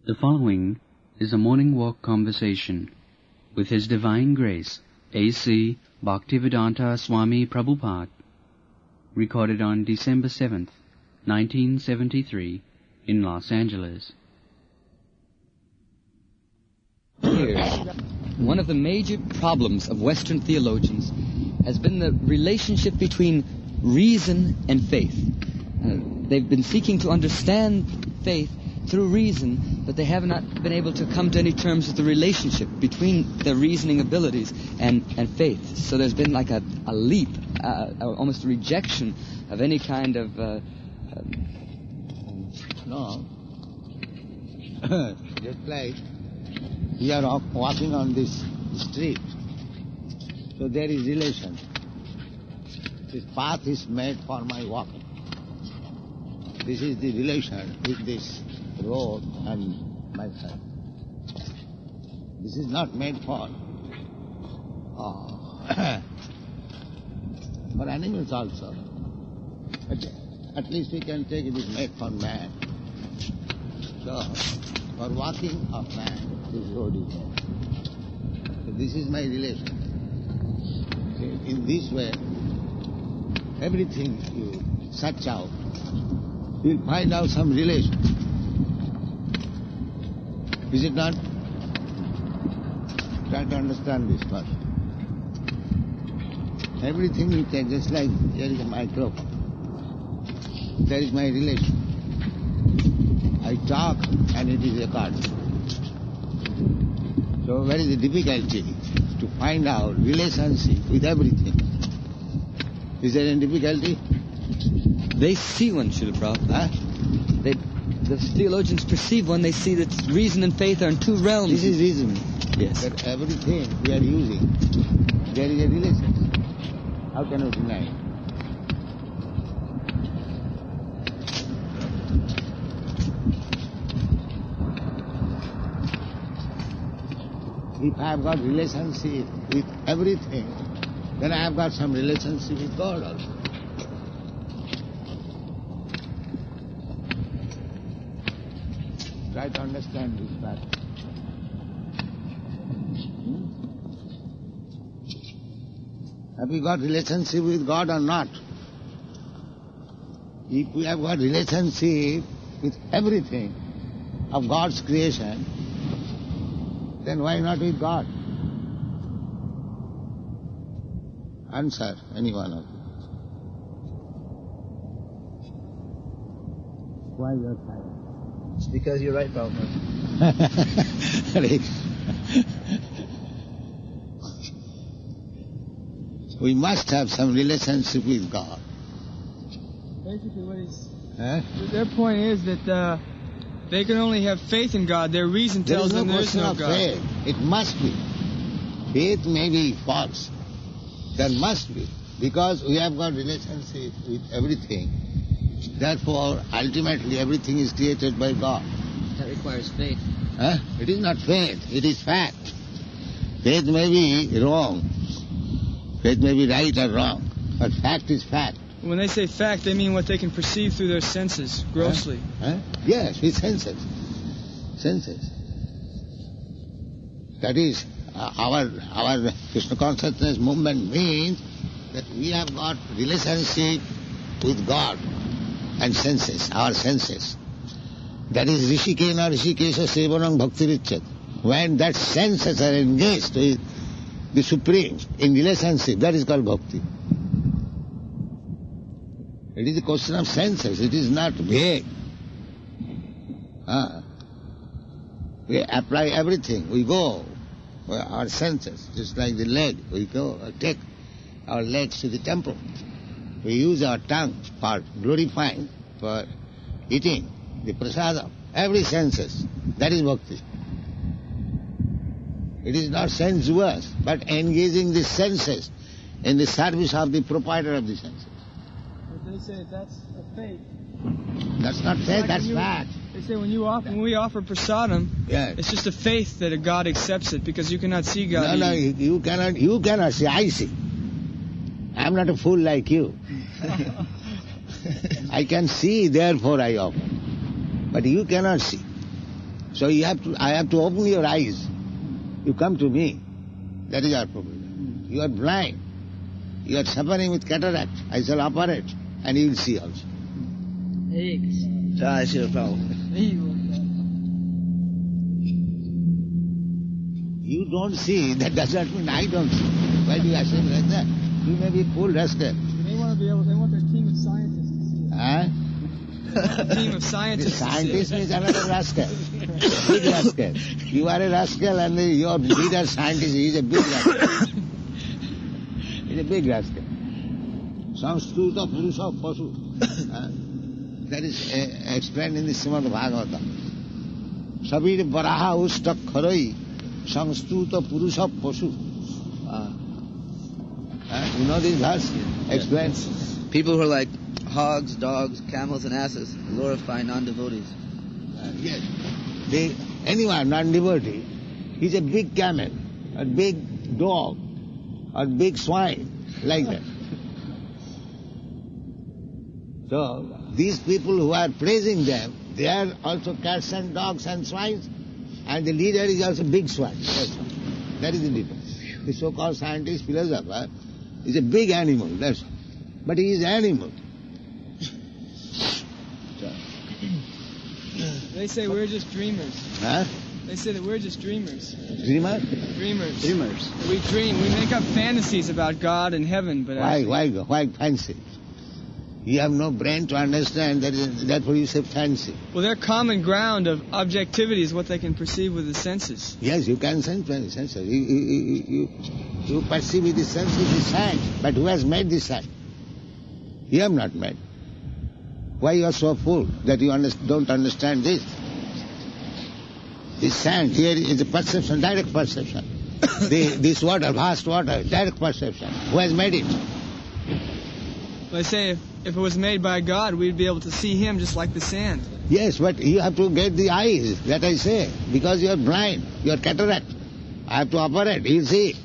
The following is a morning walk conversation with His Divine Grace, A.C. Bhaktivedanta Swami Prabhupada, recorded on December 7th, 1973, in Los Angeles. One of the major problems of Western theologians has been the relationship between reason and faith. They've been seeking to understand faith through reason, but they have not been able to come to any terms with the relationship between their reasoning abilities and faith. So there's been like a leap, almost a rejection of any kind of... No. Just like we are walking on this street, so there is relation. This path is made for my walking. This is the relation with this road and myself. This is not made for animals also. At least we can take it is made for man. So, for walking of man, this road is made. So this is my relation. So in this way, everything you search out, you'll find out some relation. Is it not? Try to understand this first. Everything you take, just like there is a microphone. There is my relation. I talk and it is recorded. So where is the difficulty? To find out relationship with everything. Is there any difficulty? They see one, Srila Prabhupada. The theologians perceive one, they see that reason and faith are in two realms. This is reason. Yes. That everything we are using, there is a relation. How can we deny it? If I have got relationship with everything, then I have got some relationship with God also. Try to understand this fact. Have we got relationship with God or not? If we have got relationship with everything of God's creation, then why not with God? Answer, any one of you. Why you are silent? It's because you're right, Prabhupada. We must have some relationship with God. Basically what their point is that they can only have faith in God. Their reason tells them there is no God. Faith. It must be. Faith may be false. There must be. Because we have got relationship with everything. Therefore, ultimately everything is created by God. That requires faith. It is not faith, it is fact. Faith may be wrong. Faith may be right or wrong. But fact is fact. When they say fact, they mean what they can perceive through their senses, grossly. Yes, with senses. Senses. That is, our Krishna consciousness movement means that we have got relationship with God and senses, our senses. That is Rishikena Rishikesha Sevanam Bhakti Richat. When that senses are engaged with the Supreme in relationship, that is called bhakti. It is a question of senses, it is not vague. We apply everything, we go, our senses, just like the leg, we go, take our legs to the temple. We use our tongue for glorifying, for eating, the prasadam, every senses. That is bhakti. It is not sensuous, but engaging the senses in the service of the proprietor of the senses. But they say that's a faith. That's not faith, that's fact. They say when we offer prasadam, it's just a faith that a God accepts it, because you cannot see God. No, you cannot see, I see. I am not a fool like you. I can see, therefore I offer. But you cannot see. So I have to open your eyes. You come to me. That is our problem. You are blind. You are suffering with cataract. I shall operate, and you will see also. Jai Srila Prabhupada. You don't see, that does not mean I don't see. Why do you ask me like that? You may be full rascal. They want their team of scientists to see it. Huh? A team of scientists. The scientist means another rascal. Big rascal. You are a rascal and your leader scientist is a big rascal. He's a big rascal. Samskruta Purusha Pasu. That is explained in the Srimad Bhagavata. Sabir Baraha Ustak Kharoi Samskruta Purusha Pasu. You know this verse? Explain. People who are like hogs, dogs, camels, and asses glorify non-devotees. Yes. Anyone non-devotee, he's a big camel, a big dog, or big swine, like that. So, these people who are praising them, they are also cats and dogs and swines, and the leader is also big swine. That is the difference. The so-called scientist, philosopher, is a big animal, that's all. But he is animal. They say we're just dreamers. Huh? They say that we're just dreamers. Dreamer? Dreamers. Dreamers. We dream. We make up fantasies about God and heaven, but Why fancy? You have no brain to understand, therefore you say fancy. well, their common ground of objectivity is what they can perceive with the senses. Yes, you can sense many senses. You perceive with the senses the sand, but who has made the sand? You have not made. Why you are so fool that you don't understand this? This sand here is a perception, direct perception. This water, vast water, direct perception. Who has made it? They say if it was made by God, we'd be able to see Him just like the sand. Yes, but you have to get the eyes, that I say, because you are blind, you are cataract. I have to operate, you'll see.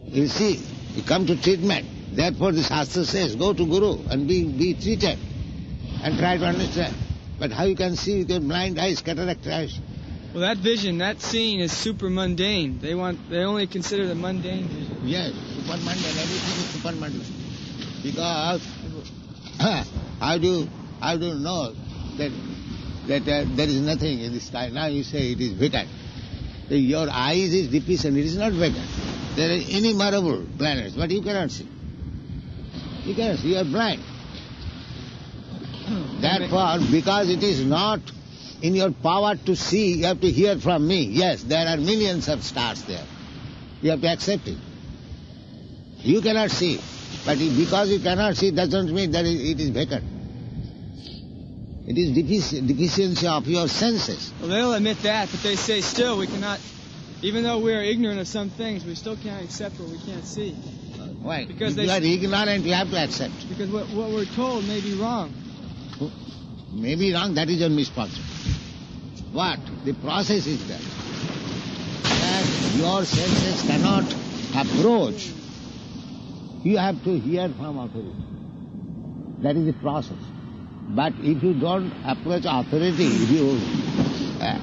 You'll see. You come to treatment. Therefore the Shastra says, go to Guru and be treated and try to understand. But how you can see with your blind eyes, cataract eyes? Well, that vision, that seeing is super mundane. They only consider the mundane vision. Yes, super mundane, everything is super mundane. Because how do you know that there is nothing in the sky? Now you say it is vacant. Your eyes is deficient, it is not vacant. There are innumerable planets, but you cannot see. You cannot see, you are blind. Therefore, because it is not in your power to see, you have to hear from me. Yes, there are millions of stars there. You have to accept it. You cannot see. But because you cannot see doesn't mean that it is vacant. It is deficiency of your senses. Well, they'll admit that, but they say still we cannot, even though we are ignorant of some things, we still can't accept what we can't see. Why? Because if you are ignorant, you have to accept. Because what we're told may be wrong. May be wrong, that is your misfortune. What? The process is that your senses cannot approach. You have to hear from authority. That is the process. But if you don't approach authority, if you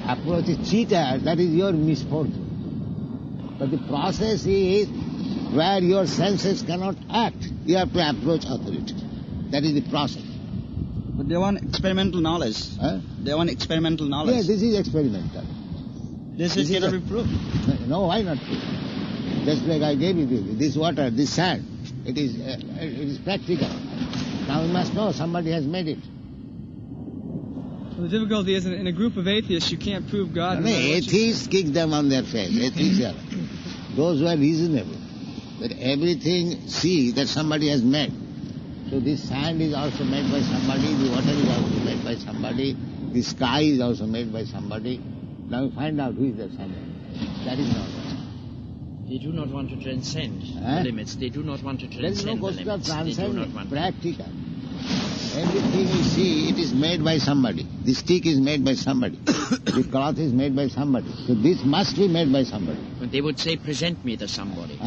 approach a cheater, that is your misfortune. But the process is where your senses cannot act. You have to approach authority. That is the process. But they want experimental knowledge. Huh? They want experimental knowledge. Yes, this is experimental. This cannot be proved. No, why not prove? Just like I gave you this water, this sand, it is practical. Now we must know somebody has made it. Well, the difficulty is in a group of atheists, you can't prove God. No, atheists kick them on their face. Atheists are those who are reasonable. That everything see that somebody has made. So this sand is also made by somebody, the water is also made by somebody, the sky is also made by somebody. Now we find out who is that somebody. That is not right. They do not want to transcend the limits. They do not want to transcend there is no the question of limits. They do not transcending, want practical. Everything you see, it is made by somebody. The stick is made by somebody. The cloth is made by somebody. So this must be made by somebody. But they would say, present me the somebody.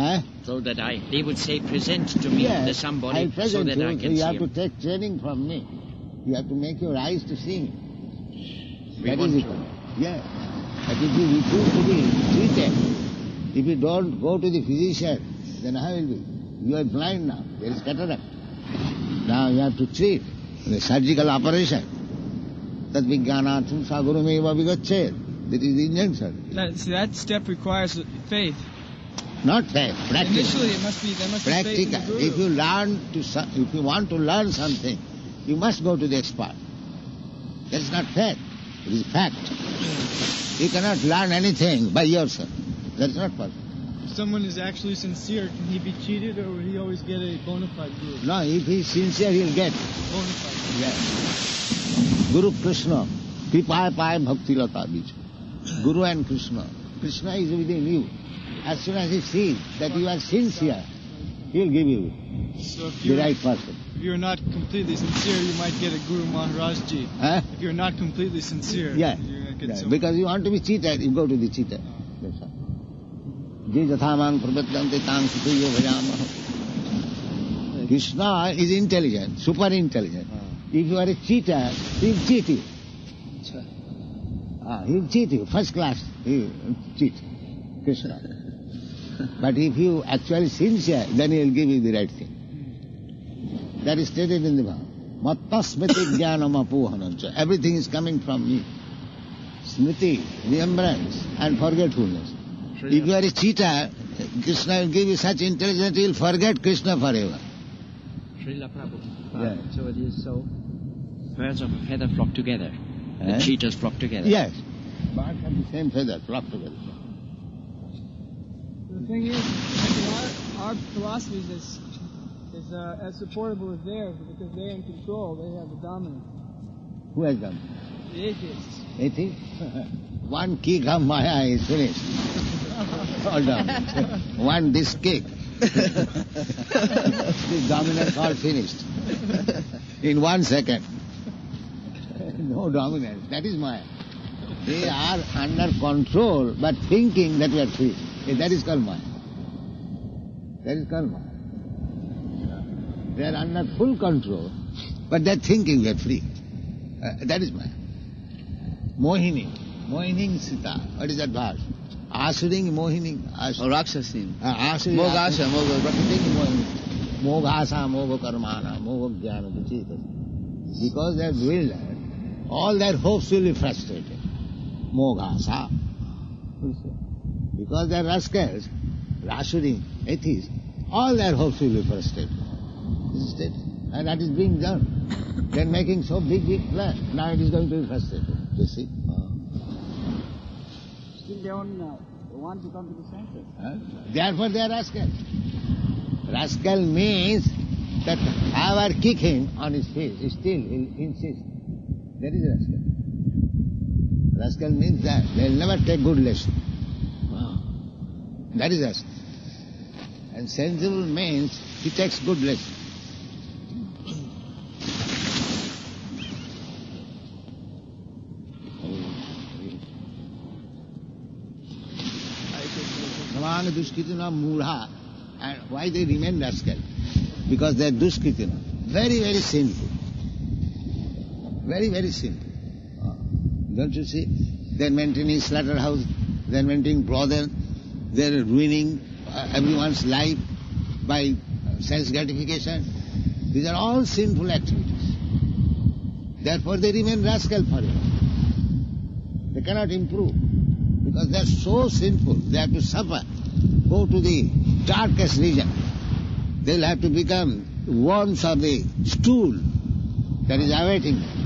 So that they would say, present to me the somebody I present so that I can you see have him. to take training from me. You have to make your eyes to see me. That is the point. Yeah. But if you refuse to be treated, if you don't go to the physician, then how will be? You are blind now. There is cataract. Now you have to treat. The surgical operation. Tad vijnanatum sagurumeva vigachet. That is the injunction. That step requires faith. Not faith, practical. Initially, there must be faith in the Practical. Guru. If you want to learn something, you must go to the expert. That is not faith. It is fact. You cannot learn anything by yourself. That is not possible. If someone is actually sincere, can he be cheated, or will he always get a bona fide guru? No, if he is sincere, he will get. Bona fide. Yes. Guru Krishna, Kripaye Paye Bhakti Lata Bija. Guru and Krishna. Krishna is within you. As soon as he sees that you are sincere, he will give you So the right person. if you're not completely sincere, you might get a Guru Maharaj Ji. Huh? If you're not completely sincere, Yeah. you're going to get Yeah. someone. Because you want to be cheated, you go to the cheater. That's all. Je jathamang prapadyante tang sukhiyo bhajamaha. Krishna is intelligent, super intelligent. If you are a cheater, he will cheat you. He will cheat you, first class. He will cheat Krishna. But if you actually sincere, then he will give you the right thing. That is stated in the Bhagavad. Matta smriti jnanam apohanam. Everything is coming from me. Smriti, remembrance, and forgetfulness. If you are a cheater, Krishna will give you such intelligence, you will forget Krishna forever. Srila Prabhupada. Yeah. So it is so. Birds of a feather flock together. The cheaters flock together. Yes. Birds have the same feather, flock together. The thing is, like our philosophy is as supportable as theirs, because they're in control, they have the dominance. Who has done? The atheists. Atheist? One kick of Maya is finished. All done. One disc kick. The dominance all finished. In 1 second. No dominance. That is Maya. They are under control, but thinking that we are free. That is called Maya. That is called Maya. They are under full control, but they are thinking we are free. That is Maya. Mohini. Mohining Sita. What is that verse? Asuring Mohining. Or Rakshasin. Asuring. Mogasha, Moga. Prakriti Mohining. Mogasa, Moga Karmana, Moga Jnana Vichita. Because they are bewildered, all their hopes will be frustrated. Mogasa. Because they are rascals, Rasuring, atheists, all their hopes will be frustrated. This is it. And that is being done. They are making so big plan. Now it is going to be frustrated. You see? Still they don't want to come to the senses. Therefore they are rascals. Rascal means that however kick him on his face, still he'll insist. That is rascal. Rascal means that they'll never take good lesson. That is rascal. And sensible means he takes good lesson. Samana dushkitina mudha. And why they remain rascal? Because they are dushkitina. Very, very sinful. Very, very sinful. Don't you see? They are maintaining slaughterhouse, they are maintaining brothel, they are ruining everyone's life by sense gratification. These are all sinful activities. Therefore they remain rascal forever. They cannot improve because they are so sinful. They have to suffer, go to the darkest region. They will have to become worms of the stool that is awaiting them.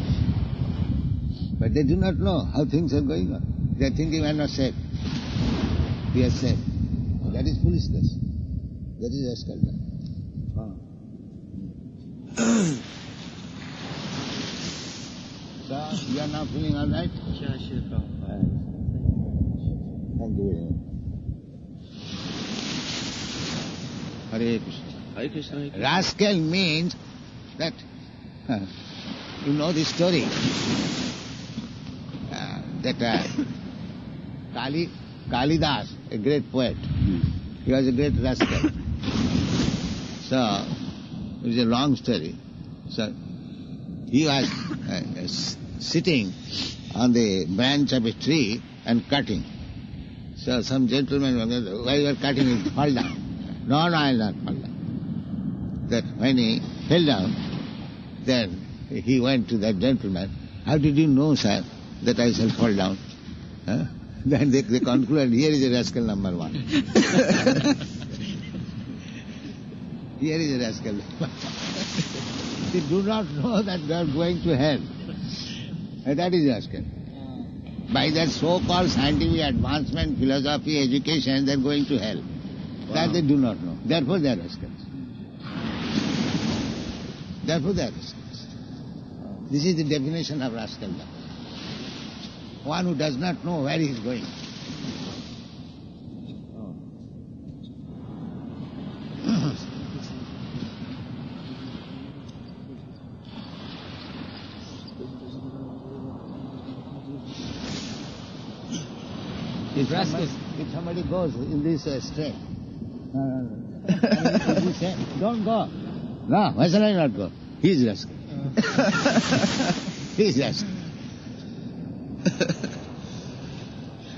But they do not know how things are going on. They are thinking we are not safe. We are safe. That is foolishness. That is rascal. So, you are now feeling all right? Sure, sure. Thank you very much. Hare Krishna. Hare Krishna. Hare Krishna. Rascal means that, you know the story, that Kalidas, a great poet, he was a great rascal. So, it is a long story. So, he was sitting on the branch of a tree and cutting. So some gentleman, why you are cutting it? Fall down. No, I will not fall down. That when he fell down, then he went to that gentleman. How did you know, sir, that I shall fall down? Huh? Then they concluded, here is a rascal number one. Here is a rascal number one. They do not know that they are going to hell. And that is rascal. By their so-called scientific advancement, philosophy, education, they are going to hell. Wow. That they do not know. Therefore they are rascals. Therefore they are rascals. This is the definition of rascal. One who does not know where he is going. If somebody goes in this straight, if you say, don't go. No, why shall I not go? He is rascal. He is rascal.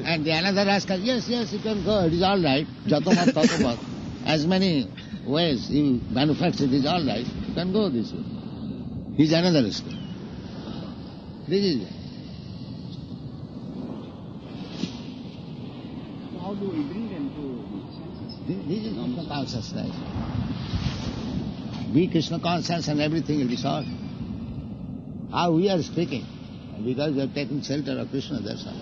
And the another rascal, yes, you can go, it is all right. Jatomat, tatomat. As many ways you manufacture, it is all right. You can go this way. He is another rascal. This is it. How do we bring them to senses? This is Krishna consciousness. Be Krishna conscious and everything will be solved. How we are speaking, because we are taking shelter of Krishna, that's all.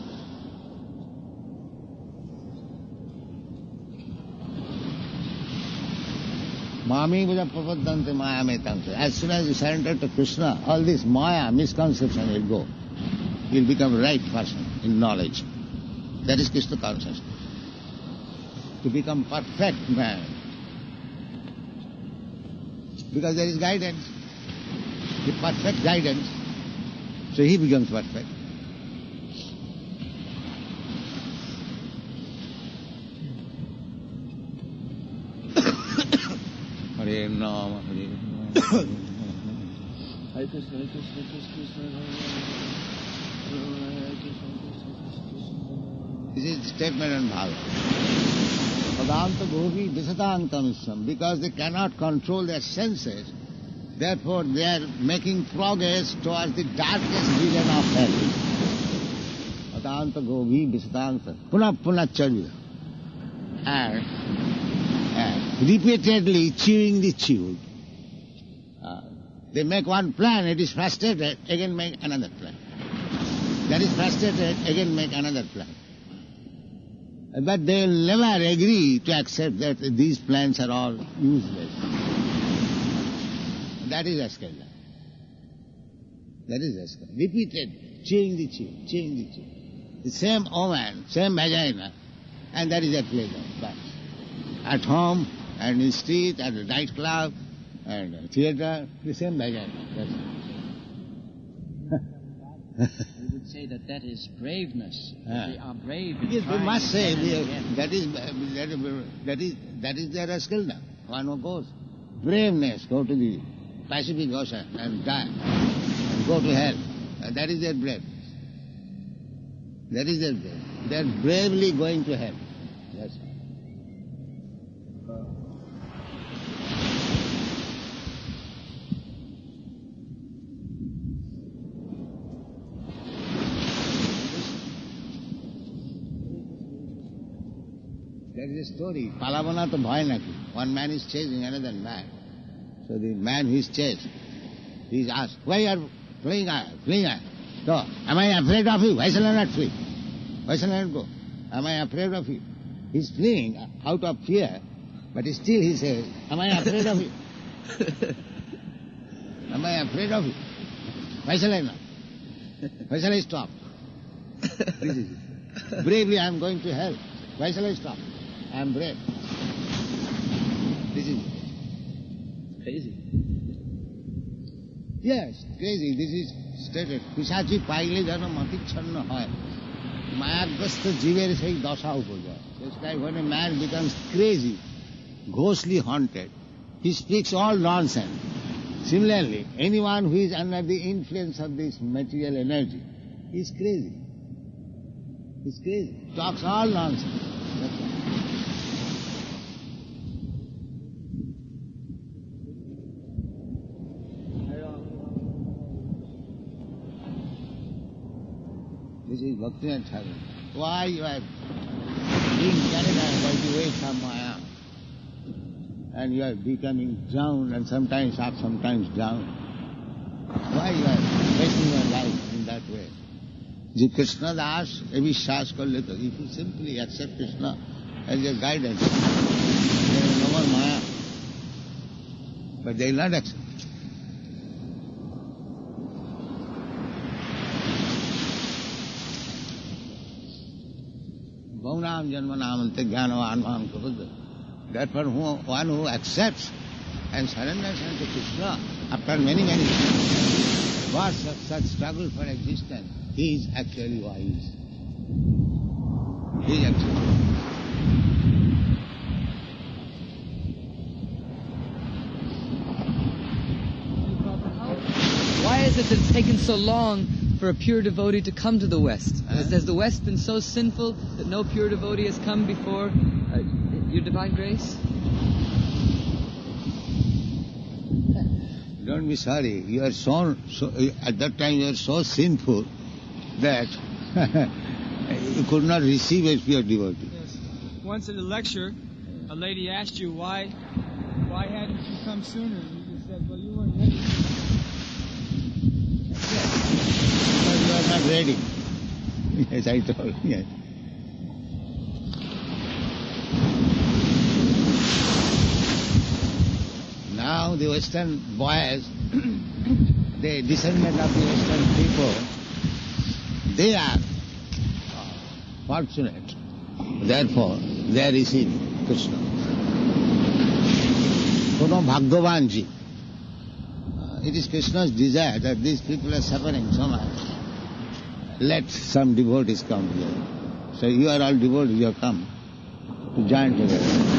Mami Vaja Prapadante Maya Metante. As soon as you surrender to Krishna, all this Maya, misconception will go. You will become a right person in knowledge. That is Krishna consciousness. To become perfect man. Because there is guidance. The perfect guidance. So he becomes perfect. Hare Nama, Hare Nama. Hare Krishna, Hare Krishna, Krishna Krishna. This is the statement on Bhagavad. Padanta Govi Visatantamisham. Because they cannot control their senses, therefore they are making progress towards the darkest region of hell. Padanta Govi Visatantam. Puna Charvya. And repeatedly chewing the chewed. They make one plan, it is frustrated, again make another plan. That is frustrated, again make another plan. But they will never agree to accept that these plans are all useless. That is rascality. That is rascality. Repeated, chewing the chew, chewing the chew. The same omen, same vagina, and that is a pleasure. But at home, and in the street, at the nightclub, and theatre, the same vagina. You would say that is braveness. They are brave. Yes, we must say that is their rascality. One who goes, braveness, go to the Pacific Ocean and die, and go to hell. That is their braveness. That is their braveness. They are bravely going to hell. That's all. There is a story. Palavana to bhai naki. One man is chasing another man. So the man who is chased, he is asked, why you are fleeing? So, am I afraid of you? Why shall I not flee? Why shall I not go? Am I afraid of you? He is fleeing out of fear, but still he says, am I afraid of you? Am I afraid of you? Why shall I not? Why shall I stop? This is it. Bravely I am going to hell. Why shall I stop? I am brave. This is it. Crazy. Yes, crazy. This is stated. Pisachi paile jano mati channa hoy. Mayagasta jiver sei dasha upoja. It's like when a man becomes crazy, ghostly haunted, he speaks all nonsense. Similarly, anyone who is under the influence of this material energy is crazy. He's crazy. Talks all nonsense. That's all. This is Bhaktivinoda Thakur. Why you are being carried away by the waves of Maya? And you are becoming drowned and sometimes up, sometimes down. Why you are wasting your life in that way? The Krishna Das, Avishas Kalita. If you simply accept Krishna as your guidance, there is no more Maya. But they will not accept. Bhaunam janmanamante jnanavan mam kabuddha. Therefore, one who accepts and surrenders unto Krishna after many years of such struggle for existence, he is actually wise. He is actually wise. Why is it that it's taken so long for a pure devotee to come to the West? Has the West been so sinful that no pure devotee has come before your divine grace? Don't be sorry. You are so at that time you are so sinful that you could not receive a pure devotee. Yes. Once at a lecture, a lady asked you why hadn't you come sooner? And you just said, well, you weren't ready. Because you are not ready. Yes, I told you. Yes. Now the Western boys, the descendant of the Western people, they are fortunate. Therefore, they are receiving Krishna. Kono Bhagyavanji. It is Krishna's desire that these people are suffering so much. Let some devotees come here. So you are all devotees, you have come to join together.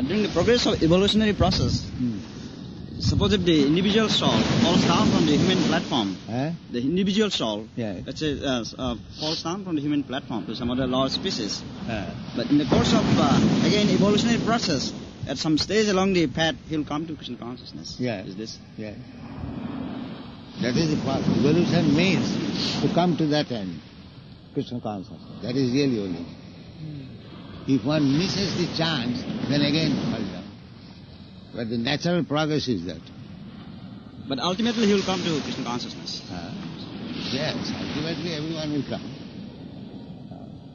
During the progress of evolutionary process, suppose if the individual soul falls down from the human platform, the individual soul, let's say, falls down from the human platform to some other large species. But in the course of, again, evolutionary process, at some stage along the path, he'll come to Krishna consciousness. Is this? Yeah. That is the path. Evolution means to come to that end, Krishna consciousness. That is really only. If one misses the chance, then again fall down. But the natural progress is that. But ultimately he will come to Krishna consciousness. Yes, ultimately everyone will come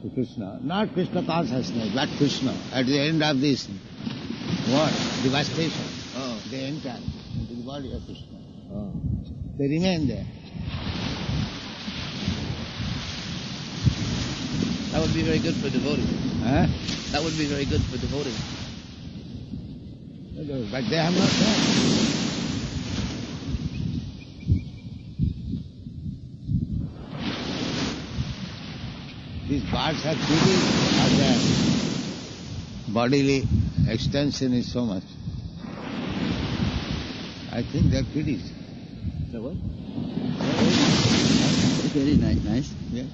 to Krishna. Not Krishna consciousness, but Krishna. At the end of this war, devastation, they enter into the body of Krishna. They remain there. That would be very good for devotees. That would be very good for devotees. But they have not done. These birds have pity, but their bodily extension is so much. I think they are pities. The what? Very nice. Yeah.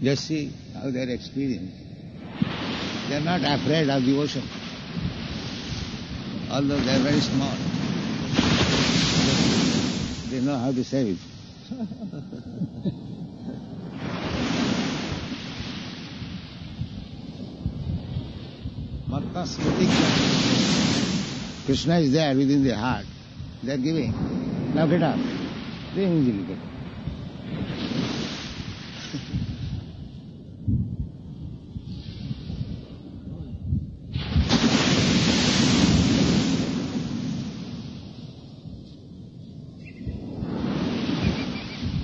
Just see how they are experienced. They are not afraid of the ocean, although they are very small. They know how to save it. Krishna is there within the heart. They are giving. Now get up. They easily get up.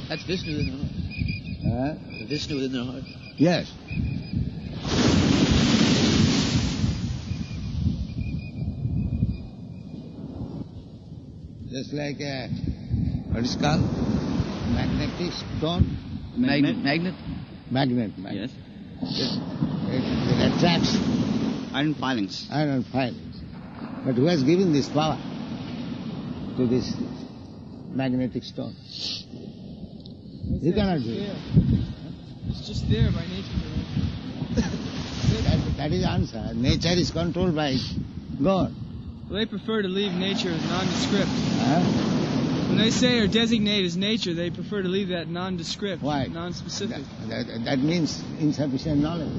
That's Vishnu in their heart. Vishnu within their heart. Yes. just like a, what is called? Magnetic stone? Magnet? Magnet. Yes. It attracts Iron filings. iron filings. But who has given this power to this magnetic stone? You cannot do it. It's just there by nature. That is the answer. Nature is controlled by God. Well, they prefer to leave nature as nondescript. Huh? When they say or designate as nature, they prefer to leave that nondescript, Why? non-specific. That means insufficient knowledge.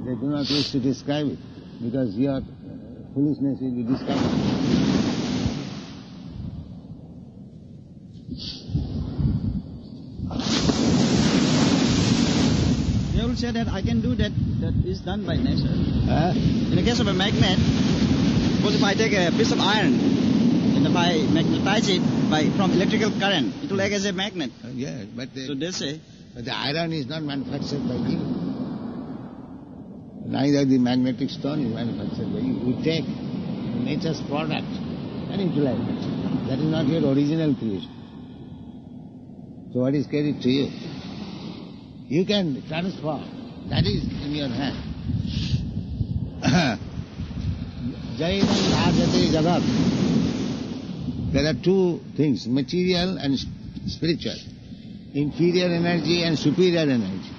They do not wish to describe it because your foolishness will be discovered. They will say that I can do that is done by nature. Huh? In the case of a magnet, suppose if I take a piece of iron and if I magnetize it from electrical current, it will act as a magnet. Yeah, but So they say, the iron is not manufactured by you. Neither the magnetic stone is manufactured by you. You take nature's product and utilize it. That is not your original creation. So what is carried to you? You can transform. That is in your hand. Jainam bhajate jagat. There are two things, material and spiritual. Inferior energy and superior energy.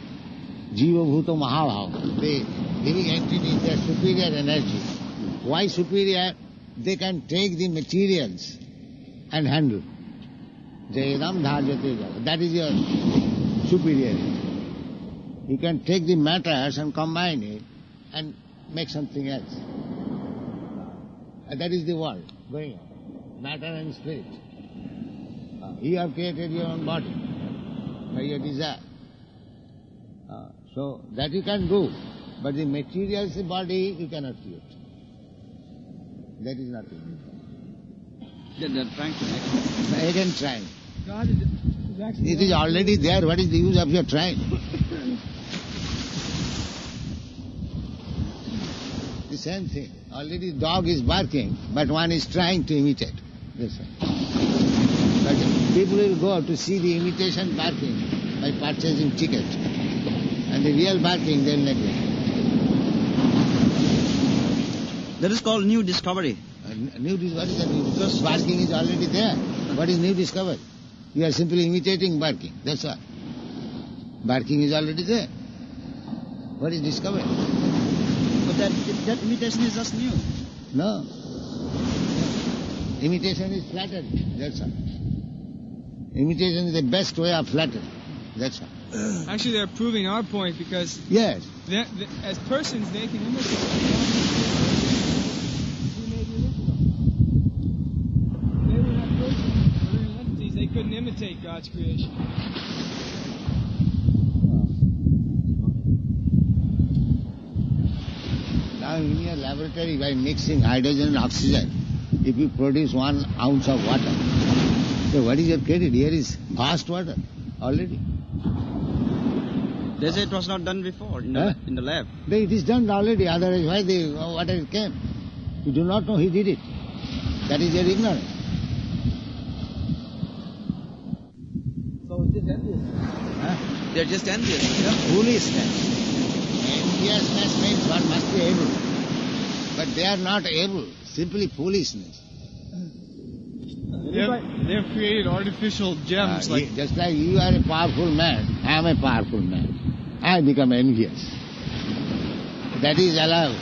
Jiva bhuto mahabhava. The living entity, they are superior energy. Why superior? They can take the materials and handle. Jainam bhajate jagat. That is your superiority. You can take the matters and combine it and make something else. And that is the world going on. Matter and spirit. You have created your own body by your desire. So that you can do. But the materials, the body, you cannot create. That is nothing. they're trying to make it. Again trying. God is actually... It is already there. What is the use of your trying? The same thing. Already dog is barking, but one is trying to imitate. That's all. But people will go to see the imitation barking by purchasing ticket. And the real barking they'll neglect. That is called new discovery. What is the new discovery? Because barking is already there. What is new discovery? You are simply imitating barking. That's all. Barking is already there. What is discovery? But that imitation is just new. No. Imitation is flattery. That's all. Imitation is the best way of flattery. That's all. Actually, they're proving our point because Yes. as persons, they can imitate. We made the original. They were not persons, they were entities. They couldn't imitate God's creation. Now in your laboratory, by mixing hydrogen and oxygen, if you produce 1 ounce of water, so what is your credit? Here is fast water already. They say it was not done before in the lab. It is done already, otherwise why the water came? You do not know he did it. That is your ignorance. So it is envious. They're just envious. Yeah, foolishness. Enviousness means one must be able. But they are not able, simply foolishness. They have created artificial gems just like you are a powerful man, I am a powerful man. I become envious. That is allowed.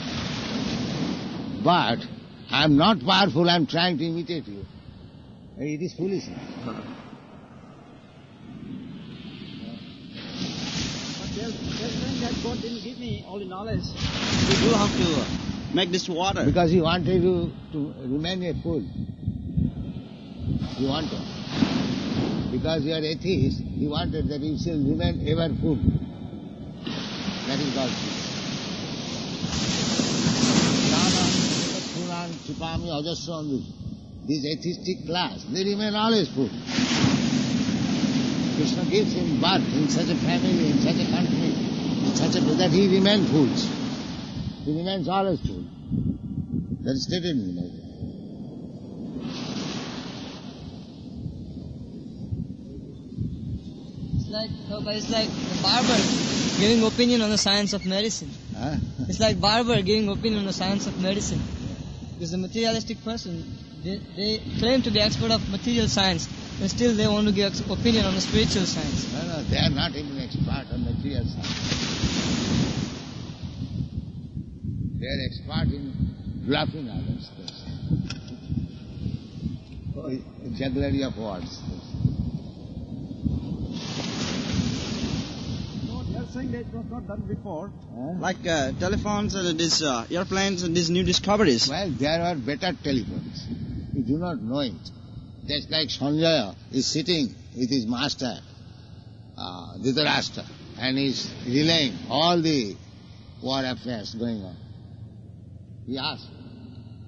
But I am not powerful, I am trying to imitate you. It is foolishness. They're saying that God didn't give me all the knowledge to do how to make this water. Because he wanted you to remain a fool. He wanted. Because you are atheist, he wanted that you shall remain ever fool. That is God's will. This atheistic class, they remain always fool. Krishna gives him birth in such a family, in such a country, in such a place that he remains fools. He remains always fool. That is stated in the Bible. It's like the barber giving opinion on the science of medicine. Huh? It's like barber giving opinion on the science of medicine. Because the materialistic person, they claim to be expert of material science, and still they want to give opinion on the spiritual science. No, they are not even expert on material science. They are expert in bluffing others. Jugglery of words. They are saying that it was not done before. Like telephones and these airplanes and these new discoveries. Well, there are better telephones. You do not know it. Just like Sanjaya is sitting with his master, Dhritarashtra, and is relaying all the war affairs going on. He asked,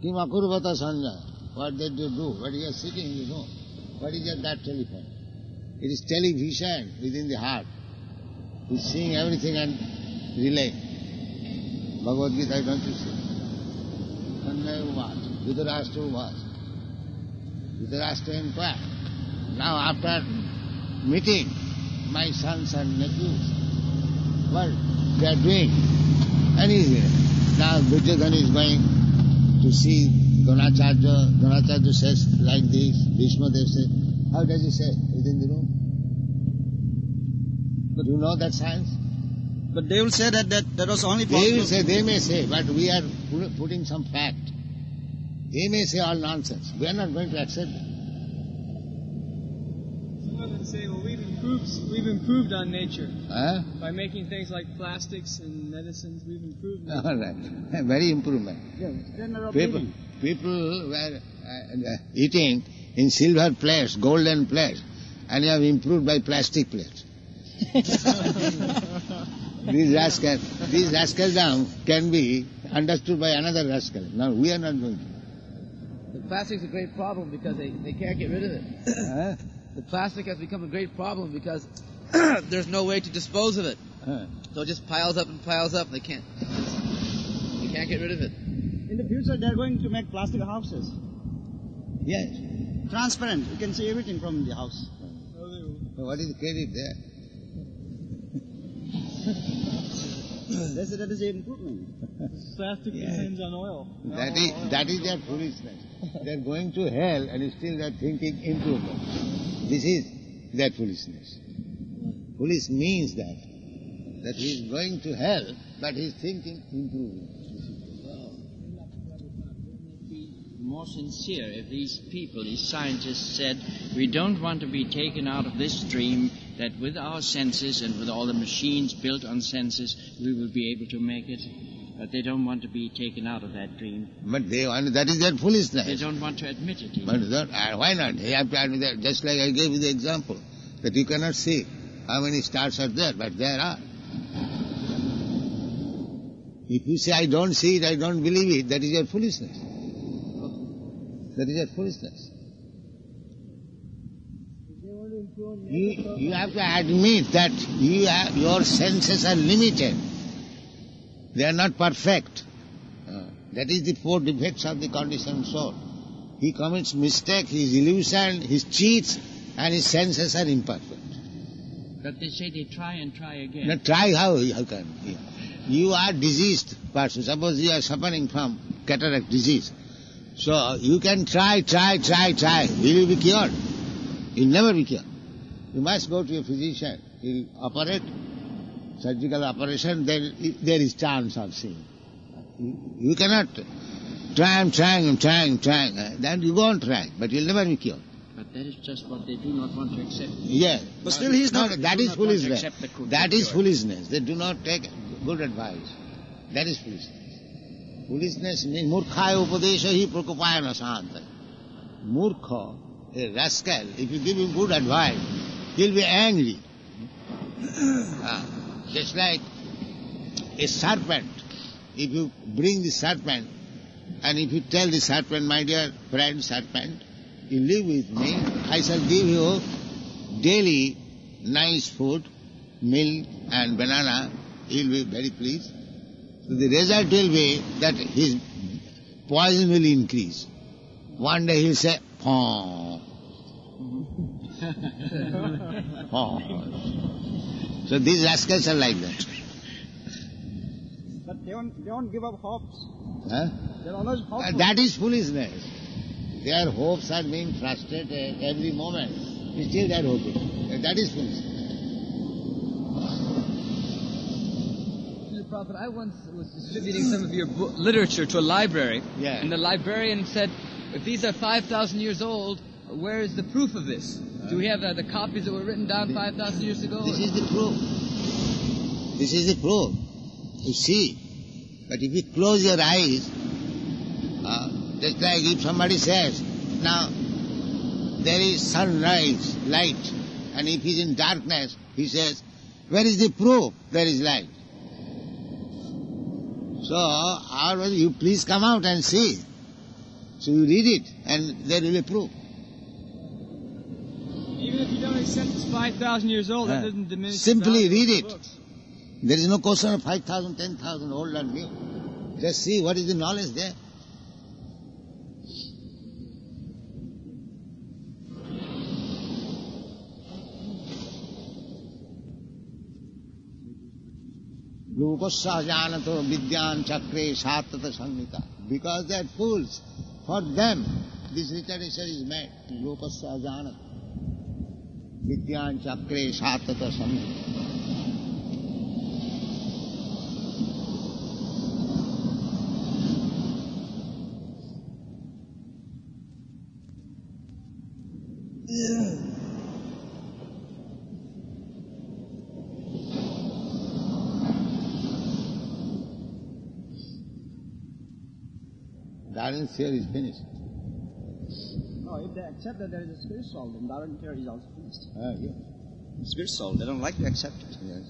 Kim akurvata Sanjaya? What did you do? But you are sitting, you know. What is that telephone? It is television within the heart. He is seeing everything and relaying. Bhagavad Gita, don't you see? Sanjaya Uvas, Dhritarashtra Uvas. Dhritarashtra inquired. Now after meeting my sons and nephews, what they are doing? And he is here. Now Duryodhana is going to see Dronacharya. Dronacharya says like this, Bhishmadev says. How does he say within the room? But you know that science? But they will say that was only possible. They will say, they may say, but we are putting some fact. They may say all nonsense. We are not going to accept it. Some of them say, well, we've improved on nature. Huh? By making things like plastics and medicines, we've improved nature. All right. Very improvement. People were eating in silver plates, golden plates, and you have improved by plastic plates. These rascals now can be understood by another rascal. Now we are not going to. The plastic's a great problem because they can't get rid of it. Huh? The plastic has become a great problem because there's no way to dispose of it. So it just piles up and piles up. They can't get rid of it. In the future, they're going to make plastic houses. Yes. Transparent. You can see everything from the house. So what is the credit there? They say that is the improvement. Plastic depends on oil. That is their foolishness. They are going to hell and still they are thinking improvement. This is their foolishness. Foolish means that he is going to hell, but he is thinking improvement. More sincere if these people, these scientists said, we don't want to be taken out of this dream, that with our senses and with all the machines built on senses, we will be able to make it. But they don't want to be taken out of that dream. But that is their foolishness. They don't want to admit it. But why not? You have to admit that. Just like I gave you the example, that you cannot see how many stars are there, but there are. If you say, I don't see it, I don't believe it, that is your foolishness. That is your foolishness. You have to admit that your senses are limited. They are not perfect. That is the 4 defects of the conditioned soul. He commits mistake, he is illusioned, he cheats, and his senses are imperfect. But they say they try and try again. Now try how can? You are diseased person. Suppose you are suffering from cataract disease. So you can try. Will you be cured? You will never be cured. You must go to a physician. He will operate, surgical operation, then there is chance of seeing. You cannot try. Then you go on trying, but you will never be cured. But that is just what they do not want to accept. Yes. But still he is not... That is foolishness. That is cure. foolishness. They do not take good advice. That is foolishness. Foolishness means murkhaya upadesha hi prakupayana sahanta. Murkha, a rascal, if you give him good advice, he'll be angry. Just like a serpent. If you bring the serpent, and if you tell the serpent, my dear friend serpent, you live with me, I shall give you daily nice food, milk and banana, he'll be very pleased. So the result will be that his poison will increase. One day he'll say, "Pong." Oh. So these rascals are like that. But they won't give up hopes. Huh? They're always hopeful. That is foolishness. Their hopes are being frustrated every moment. Still they are hoping. That is foolishness. Prabhupada, I once was distributing some of your literature to a library, and the librarian said, if these are 5,000 years old, where is the proof of this? Do we have the copies that were written down 5,000 years ago? This is the proof. This is the proof. You see. But if you close your eyes, just like if somebody says, now, there is sunrise, light, and if he's in darkness, he says, where is the proof there is light? So, you please come out and see. So you read it, and there will be proof. Even if you don't accept it's 5,000 years old, that doesn't diminish Simply the value read of it. the books. There is no question of 5,000, 10,000 old or new. Just see what is the knowledge there. Lokasya janato vidyan chakre satata samhita. Because they are fools. For them, this literature is made. Lokasya janato vidyan chakre satata samhita. Darwin's theory is finished. No, if they accept that there is a spirit soul, then Darwin's theory is also finished. Yes. Spirit soul, they don't like to accept it. Yes.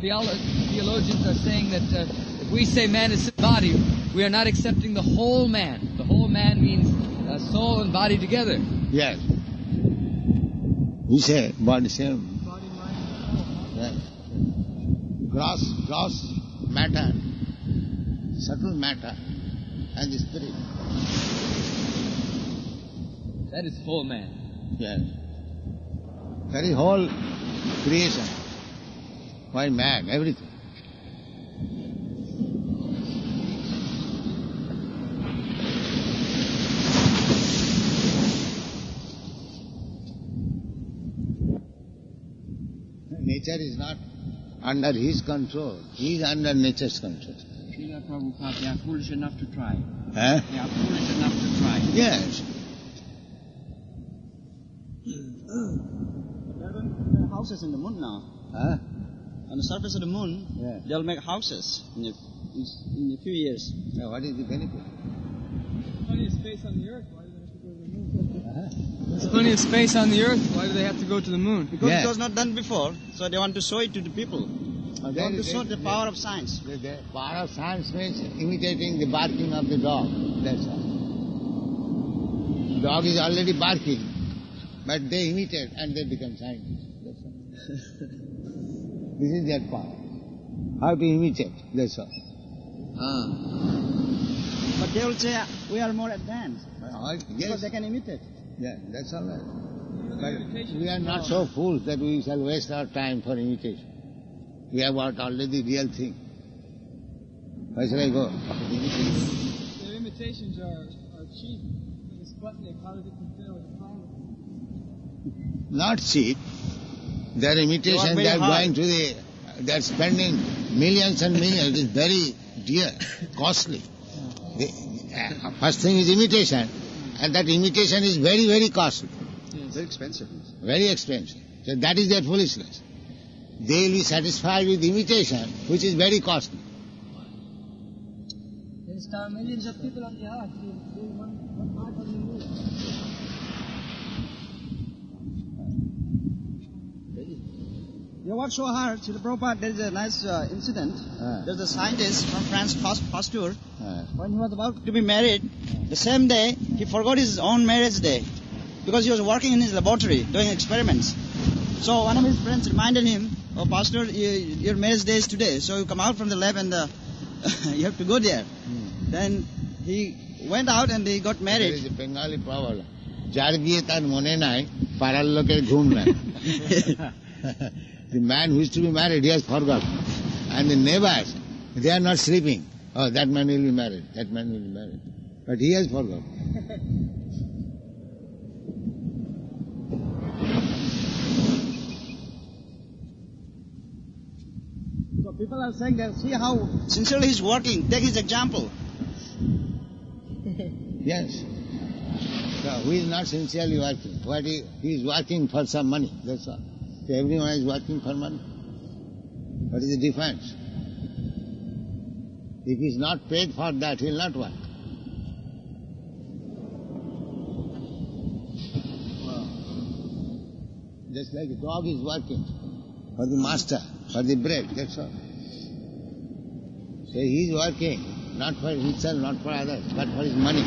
Theologians are saying that if we say man is body, we are not accepting the whole man. The whole man means soul and body together. Yes. We say body, same. Body, mind, soul. Yes. Gross matter, subtle matter, and the spirit. That is whole man. Yes. That is whole creation. Why man? Everything. Nature is not under his control. He is under nature's control. Srila Prabhupada, they are foolish enough to try. Huh? They are foolish enough to try. Yes. They're going to make houses in the moon now. Huh? On the surface of the moon, Yeah. they'll make houses in a few years. Now, what is the benefit? Plenty of space on the earth. Why do they have to go to the moon? Uh-huh. There's plenty of space on the earth. Why do they have to go to the moon? Because Yeah. it was not done before, so they want to show it to the people. They want to show the power of science. The power of science means imitating the barking of the dog. That's all. Dog is already barking, but they imitate and they become scientists. That's all. This is their power. How to imitate. That's all. But they will say, we are more advanced. Yes. Because they can imitate. Yeah, that's all right. But we are not so fools that we shall waste our time for imitation. We have got already real thing. Where shall I go? Their imitations are cheap. Like a Sputnik, how does it compare with the power? Not cheap. Their imitation, they are going to they are spending millions and millions. It is very dear, costly. First thing is imitation, and that imitation is very, very costly. Yes. Very expensive. Very expensive. So that is their foolishness. They will be satisfied with imitation, which is very costly. There are millions of people on the earth doing one part of the moon. You know what so hard? Srila Prabhupada, there is a nice incident. There's a scientist from France, Pasteur. When he was about to be married, the same day, he forgot his own marriage day because he was working in his laboratory doing experiments. So one of his friends reminded him, "Oh, Pastor, your marriage day is today, so you come out from the lab and you have to go there." Then he went out and he got There married. is a Bengali proverb. Jar biye tar mone nai, parar loker ghum nai. The man who is to be married, he has forgotten. And the neighbors, they are not sleeping. Oh, that man will be married, that man will be married. But he has forgotten. So people are saying that, see how sincerely he's working. Take his example. Yes. So who is not sincerely working? He is working for some money, that's all. So everyone is working for money. What is the difference? If he is not paid for that, he will not work. Just like a dog is working for the master, for the bread, that's all. So he is working, not for himself, not for others, but for his money.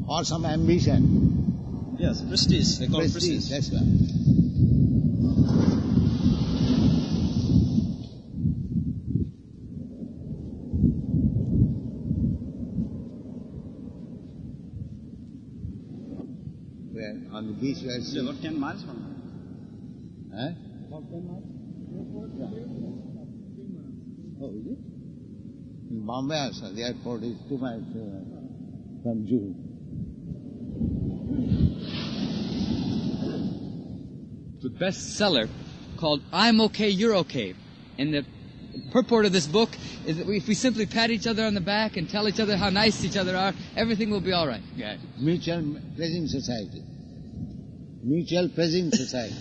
Or some ambition. Yes, prestige. They call it prestige. That's right. On the beach where It's about 10 miles from here. Huh? About 10 miles? Oh, is it? In Bombay also, the airport is 2 miles from Juhu. The bestseller called I'm Okay, You're Okay. And the purport of this book is that if we simply pat each other on the back and tell each other how nice each other are, everything will be all right. Yeah. Mutual pleasing society. Mutual pleasing society.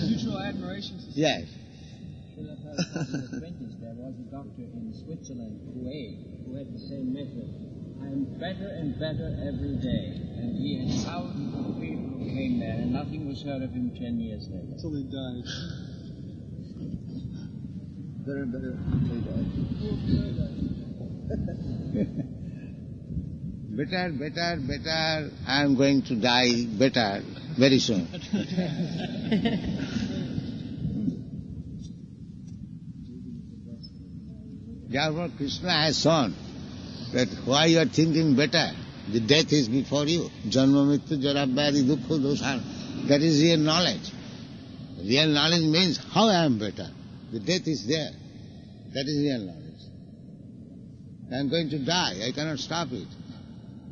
Mutual admiration. Yes. In the 20s, there was a doctor in Switzerland, Kuwait, who had the same method. I'm better and better every day. And he had thousands of people who came there, and nothing was heard of him 10 years later. Until he died. Better and better until better, better. I am going to die better very soon. Therefore, Krishna has shown that why you are thinking better. The death is before you. Janma mrityu jara vyadhi dukkha dosha. That is real knowledge. Real knowledge means how I am better. The death is there. That is real knowledge. I am going to die. I cannot stop it.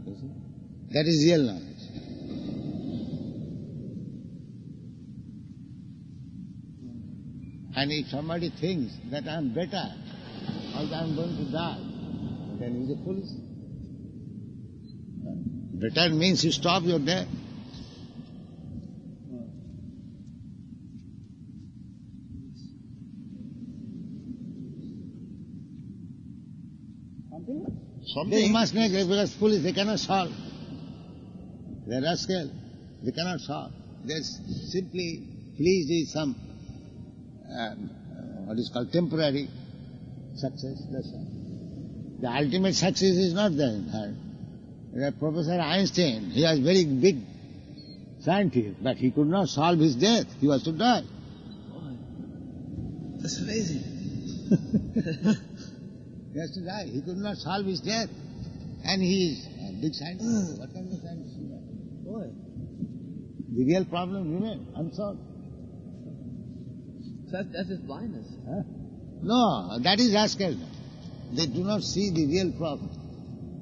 You see? That is real knowledge. And if somebody thinks that I am better, or that I am going to die, then he is a foolish. Better means you stop your death. They must make it because foolish they cannot solve. They are rascal. They cannot solve. They simply pleased with some what is called temporary success. That's all. The ultimate success is not there. Professor Einstein, he was very big scientist, but he could not solve his death. He was to die. That's amazing. He has to die. He could not solve his death. And he is a big scientist. What kind of scientist is that? Boy. The real problem remains unsolved. So that's his blindness. Huh? No, that is rascal. They do not see the real problem.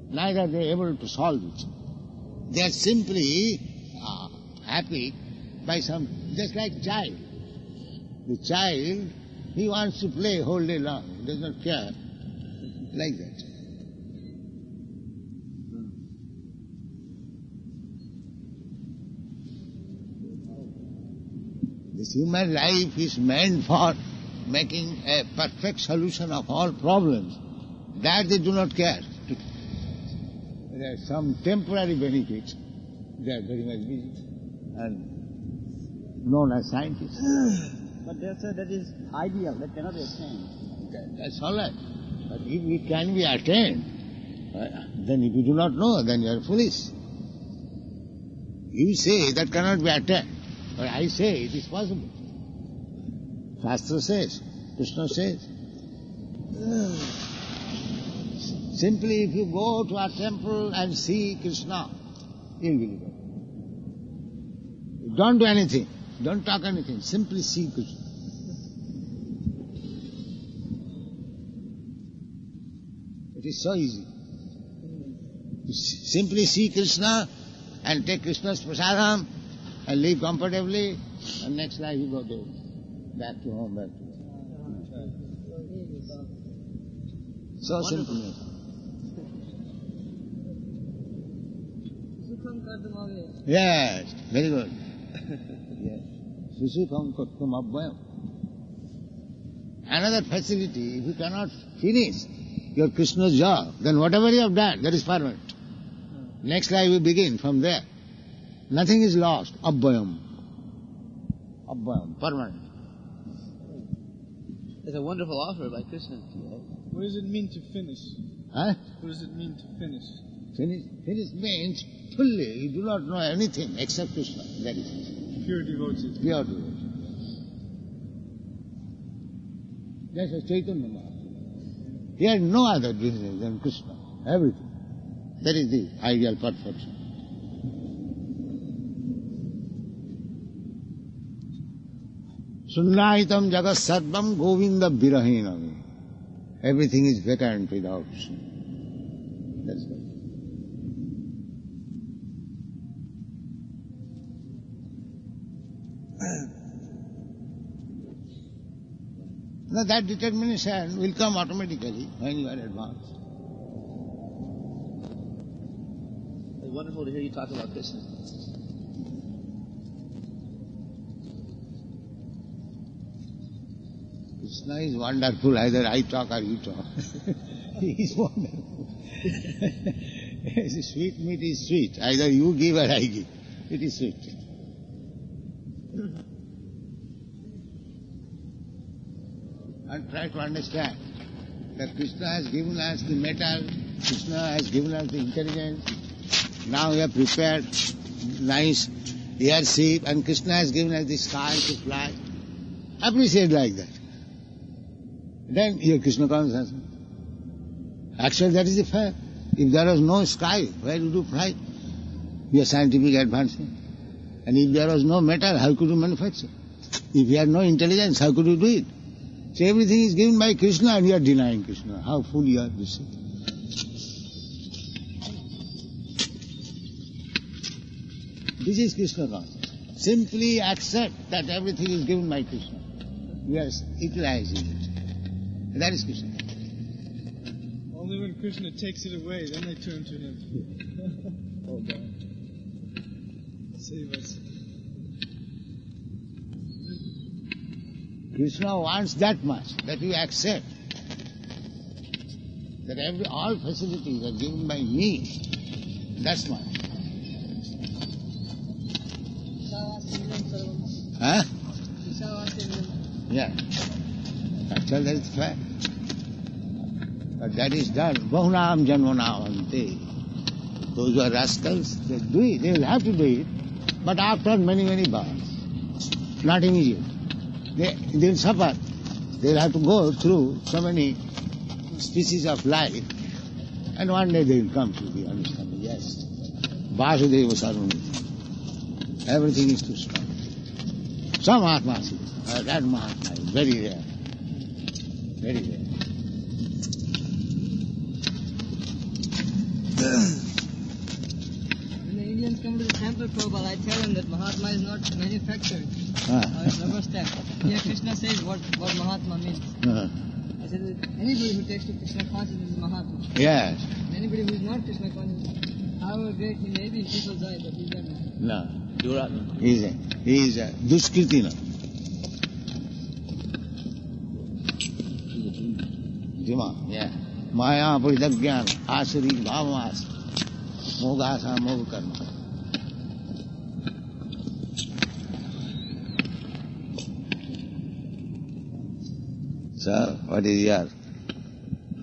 Neither are they able to solve it. They are simply happy by some, just like child. The child, he wants to play whole day long. He does not care. Like that. This human life is meant for making a perfect solution of all problems. That they do not care. There are some temporary benefits. They are very much busy and known as scientists. But they say that is ideal, that cannot be attained. That's all right. But if it can be attained, then if you do not know, then you are foolish. You say that cannot be attained, but I say it is possible. Shastra says, Krishna says, Simply if you go to a temple and see Krishna, you will go. Don't do anything. Don't talk anything. Simply see Krishna. It is so easy. You simply see Krishna and take Krishna's prasadam and live comfortably, and next life you go to back to home, back to home. So simple. Yes, very good. Yes. Susukham Kutkum Abhayam. Another facility, if you cannot finish your Krishna's job, then whatever you have done, that is permanent. Next life you begin from there. Nothing is lost. Abhayam. Abhayam, permanent. It's a wonderful offer by Krishna. What does it mean to finish? Huh? What does it mean to finish? Finish means fully you do not know anything except Krishna. That is pure devotee. Pure devotee. That's a Chaitanya Mahaprabhu. He had no other business than Krishna. Everything. That is the ideal perfection. Sunnaitam jagat sarvam govinda virahinami. Everything is vacant without Krishna. That's right. Now that determination will come automatically when you are advanced. It's wonderful to hear you talk about Krishna. Krishna is wonderful, either I talk or you talk. He is wonderful. Sweet meat is sweet, either you give or I give. It is sweet. And try to understand that Krishna has given us the metal, Krishna has given us the intelligence. Now we have prepared nice airship, and Krishna has given us the sky to fly. Appreciate like that. Then your Krishna consciousness. Actually, that is the fact. If there was no sky, where would you fly? Your scientific advancement. And if there was no metal, how could you manufacture? If you had no intelligence, how could you do it? So everything is given by Krishna and you are denying Krishna. How fool you are, you see. This is Krishna consciousness. Simply accept that everything is given by Krishna. We are utilizing it. That is Krishna. Only when Krishna takes it away, then they turn to him. Oh God. Save us. Krishna wants that much, that you accept that all facilities are given by me. That's much. Huh? Yeah. Actually, that is fact. But that is done. Bahunam janmanavante. Those who are rascals, they do it. They will have to do it. But after many, many births. Not immediate. They will suffer. They will have to go through so many species of life. And one day they will come to the understanding. Yes. Vasudeva Sarvamiti. Everything is too strong. Some Mahatmas, that Mahatma is very rare. Very rare. When the Indians come to the temple, Prabhupada, I tell them that Mahatma is not manufactured. It's rubber stamp. Here Krishna says what Mahatma means. I said that anybody who takes to Krishna consciousness is Mahatma. Yes. Anybody who is not Krishna conscious, however great he may be in people's eyes, but he's not. No. He is a Duskritina. Dima, yeah. Maya Puridagyan, Asuri Bhavas, Mogasa Mogakarma. So, what is your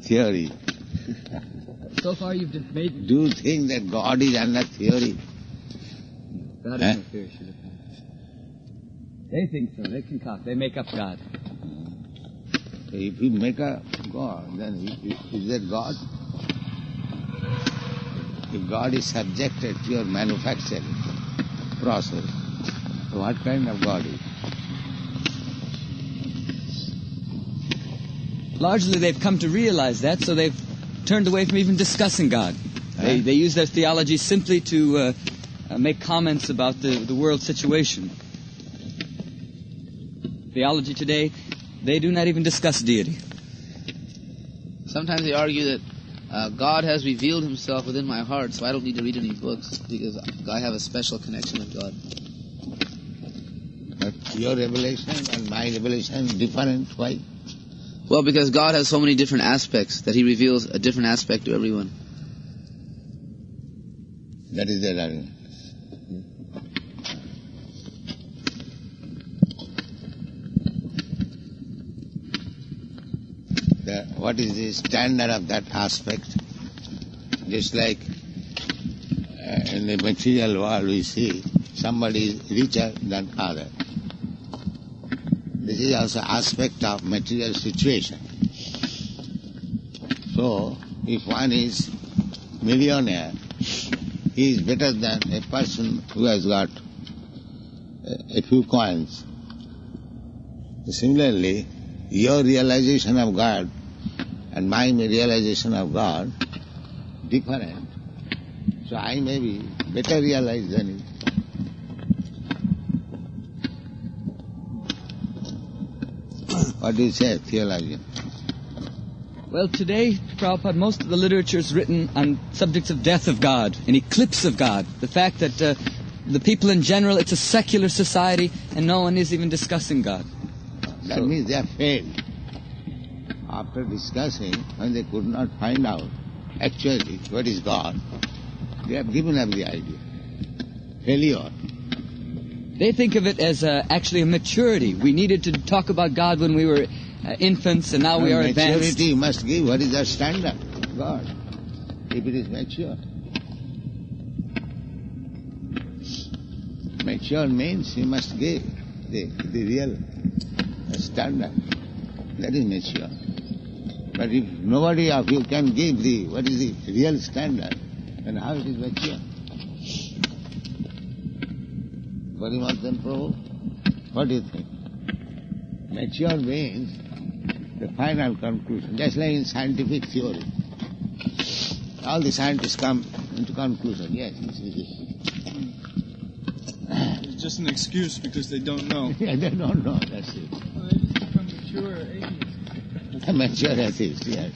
theory? So far you've made... Do you think that God is under theory? God is no theory, Srila. They think so. They concoct. They make up God. If you make a God, then is that God? If God is subjected to your manufacturing process, so what kind of God is? Largely they've come to realize that, so they've turned away from even discussing God. They use their theology simply to make comments about the world situation. Theology today, they do not even discuss deity. Sometimes they argue that God has revealed himself within my heart, so I don't need to read any books because I have a special connection with God. But your revelation and my revelation is different. Why? Well, because God has so many different aspects that he reveals a different aspect to everyone. That is their argument. What is the standard of that aspect? Just like in the material world we see somebody is richer than other. This is also aspect of material situation. So, if one is millionaire, he is better than a person who has got a few coins. Similarly, your realization of God and my realization of God different. So I may be better realized than you. What do you say, theologian? Well, today, Prabhupada, most of the literature is written on subjects of death of God, an eclipse of God, the fact that the people in general, it's a secular society and no one is even discussing God. That means they have failed. After discussing, when they could not find out actually what is God, they have given up the idea. Failure. They think of it as actually a maturity. We needed to talk about God when we were infants, and now we are advanced. Maturity you must give. What is our standard? God. If it is mature. Mature means you must give the real standard. That is mature. But if nobody of you can give what is the real standard, then how it is mature? Parimarthan Prabhu, what do you think? Mature means the final conclusion, just like in scientific theory. All the scientists come into conclusion, yes, this is it. It's just an excuse because they don't know. Yeah, they don't know, that's it. Well, they just become mature atheists. Mature atheists, yes.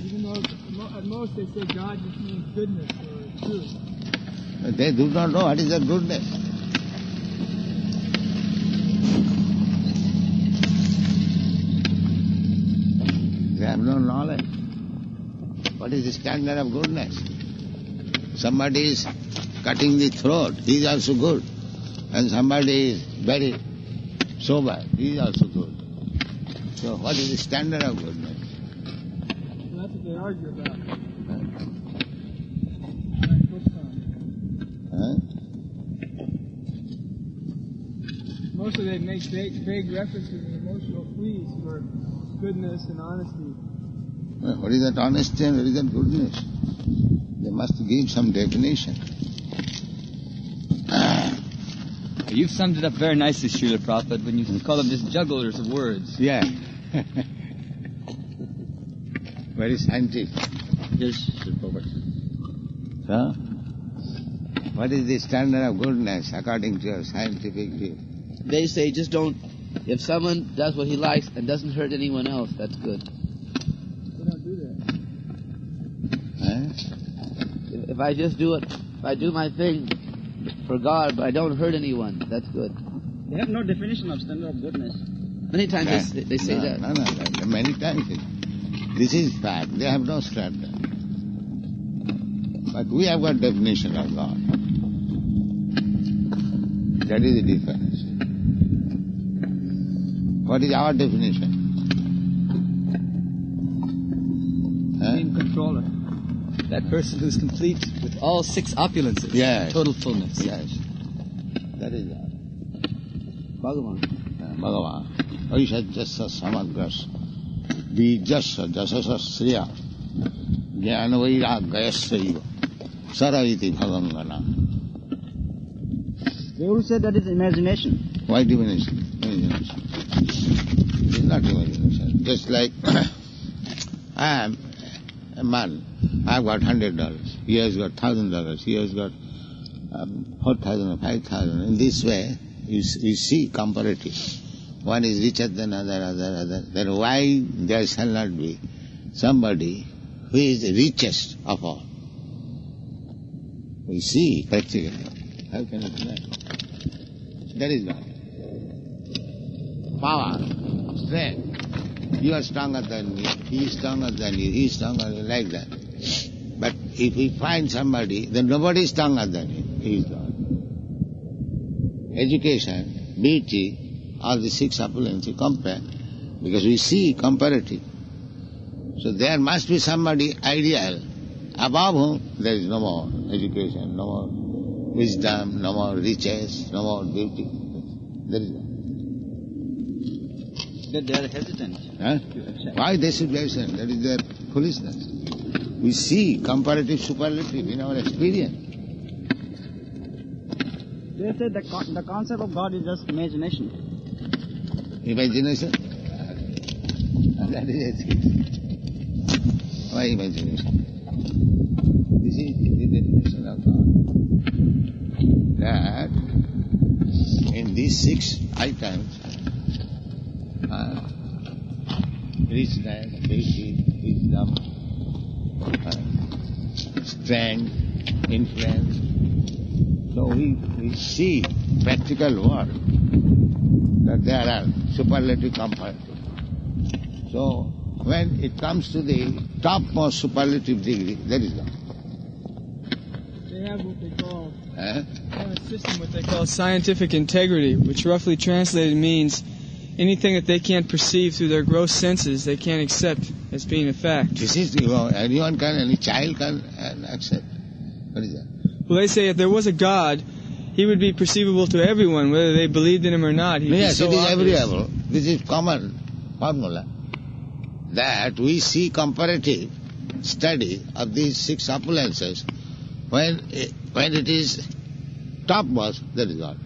Even though at most they say God just means goodness or truth. But they do not know what is the goodness. They have no knowledge. What is the standard of goodness? Somebody is cutting the throat, he is also good. And somebody is very sober, he is also good. So what is the standard of goodness? Well, that's what they argue about. Mostly they make vague references and emotional pleas for goodness and honesty. Well, what is that honesty and what is that goodness? They must give some definition. You've summed it up very nicely, Srila Prabhupada, when you call them just jugglers of words. Yeah. Very scientific. Yes, Prabhupada. So, what is the standard of goodness according to your scientific view? They say just don't, if someone does what he likes and doesn't hurt anyone else, that's good. They don't do that. If I just do it, if I do my thing for God, but I don't hurt anyone, that's good. They have no definition of standard of goodness. Many times they say that. No, many times. This is fact. They have no standard. But we have got definition of God. That is the difference. What is our definition? Supreme controller. That person who's complete with all six opulences. Yes. Total fullness. Yes. That is God. Bhagavan. Bhagavan. Aishajyasya samagras. Bijasya jasasa sriya. Jnana vairagayasya saraviti bhavangana. They will say that is imagination. Why imagination? Imagination. It is not imagination. Just like I am a man. I have got $100. He has got $1,000. He has got 4,000 or 5,000. In this way, you see comparative. One is richer than other. Then why there shall not be somebody who is the richest of all? We see practically. How can it be that? That is God. Power, strength. You are stronger than me, he is stronger than you, he is stronger than you, like that. But if we find somebody, then nobody is stronger than him, he is God. Education, beauty, all the 6 opulence you compare, because we see comparative. So there must be somebody ideal, above whom there is no more education, no more wisdom, no more riches, no more beauty. There is no. That they are hesitant. Huh? Why they should be hesitant? That is their foolishness. We see comparative superlative in our experience. They say the concept of God is just imagination. Imagination? That is atheism. Why imagination? This is the definition of God. That in these 6 items, richness, beauty, wisdom, strength, influence. So we see practical world that there are superlative comparative. So when it comes to the topmost superlative degree, there is God. They have what they call they have a system what they call scientific integrity, which roughly translated means anything that they can't perceive through their gross senses, they can't accept as being a fact. This is anyone can, any child can accept. What is that? Well, they say if there was a God, he would be perceivable to everyone, whether they believed in him or not. Yes, it is agreeable. This is common formula. That we see comparative study of these 6 opulences. When it is topmost, that is God.